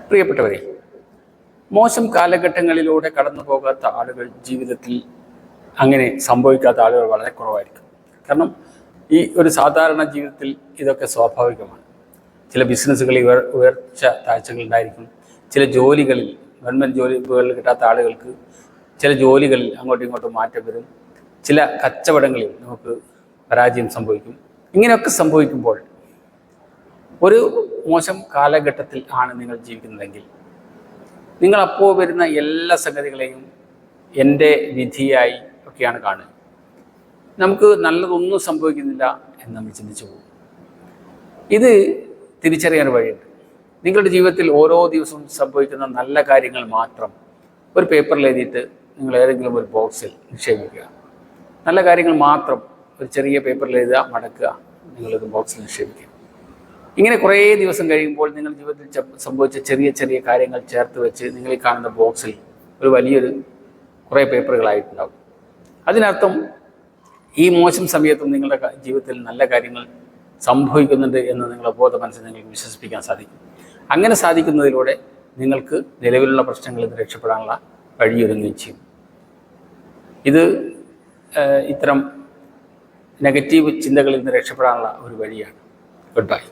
പ്രിയപ്പെട്ടവരെ, മോശം കാലഘട്ടങ്ങളിലൂടെ കടന്നു പോകാത്ത ആളുകൾ ജീവിതത്തിൽ അങ്ങനെ സംഭവിക്കാത്ത ആളുകൾ വളരെ കുറവായിരിക്കും. കാരണം ഈ ഒരു സാധാരണ ജീവിതത്തിൽ ഇതൊക്കെ സ്വാഭാവികമാണ്. ചില ബിസിനസ്സുകളിൽ ഉയർച്ച താഴ്ചകളുണ്ടായിരിക്കും. ചില ജോലികളിൽ, ഗവൺമെൻറ് ജോലികളിൽ കിട്ടാത്ത ആളുകൾക്ക് ചില ജോലികളിൽ അങ്ങോട്ടും ഇങ്ങോട്ടും മാറ്റം വരും. ചില കച്ചവടങ്ങളിൽ നമുക്ക് പരാജയം സംഭവിക്കും. ഇങ്ങനെയൊക്കെ സംഭവിക്കുമ്പോൾ ഒരു മോശം കാലഘട്ടത്തിൽ ആണ് നിങ്ങൾ ജീവിക്കുന്നതെങ്കിൽ നിങ്ങൾ അപ്പോൾ വരുന്ന എല്ലാ സംഗതികളെയും എൻ്റെ വിധിയായി ഒക്കെയാണ് കാണുക. നമുക്ക് നല്ലതൊന്നും സംഭവിക്കുന്നില്ല എന്ന് നമ്മൾ ചിന്തിച്ചു പോകും. ഇത് തിരിച്ചറിയാൻ വഴിയുണ്ട്. നിങ്ങളുടെ ജീവിതത്തിൽ ഓരോ ദിവസവും സംഭവിക്കുന്ന നല്ല കാര്യങ്ങൾ മാത്രം ഒരു പേപ്പറിൽ എഴുതിയിട്ട് നിങ്ങൾ ഏതെങ്കിലും ഒരു ബോക്സിൽ നിക്ഷേപിക്കുക. നല്ല കാര്യങ്ങൾ മാത്രം ഒരു ചെറിയ പേപ്പറിൽ എഴുതുക, മടക്കുക, നിങ്ങളൊരു ബോക്സിൽ നിക്ഷേപിക്കുക. ഇങ്ങനെ കുറേ ദിവസം കഴിയുമ്പോൾ നിങ്ങൾ ജീവിതത്തിൽ സംഭവിച്ച ചെറിയ ചെറിയ കാര്യങ്ങൾ ചേർത്ത് വെച്ച് നിങ്ങൾ ഈ കാണുന്ന ബോക്സിൽ ഒരു വലിയൊരു കുറേ പേപ്പറുകളായിട്ടുണ്ടാകും. അതിനർത്ഥം ഈ മോശം സമയത്തും നിങ്ങളുടെ ജീവിതത്തിൽ നല്ല കാര്യങ്ങൾ സംഭവിക്കുന്നുണ്ട് എന്ന് നിങ്ങളുടെ ബോധ മനസ്സിൽ നിങ്ങൾക്ക് വിശ്വസിപ്പിക്കാൻ സാധിക്കും. അങ്ങനെ സാധിക്കുന്നതിലൂടെ നിങ്ങൾക്ക് നിലവിലുള്ള പ്രശ്നങ്ങളിൽ നിന്ന് രക്ഷപ്പെടാനുള്ള വഴിയൊരുങ്ങുകയും ചെയ്യും. ഇത് ഇത്തരം നെഗറ്റീവ് ചിന്തകളിൽ നിന്ന് രക്ഷപ്പെടാനുള്ള ഒരു വഴിയാണ്. Good bye.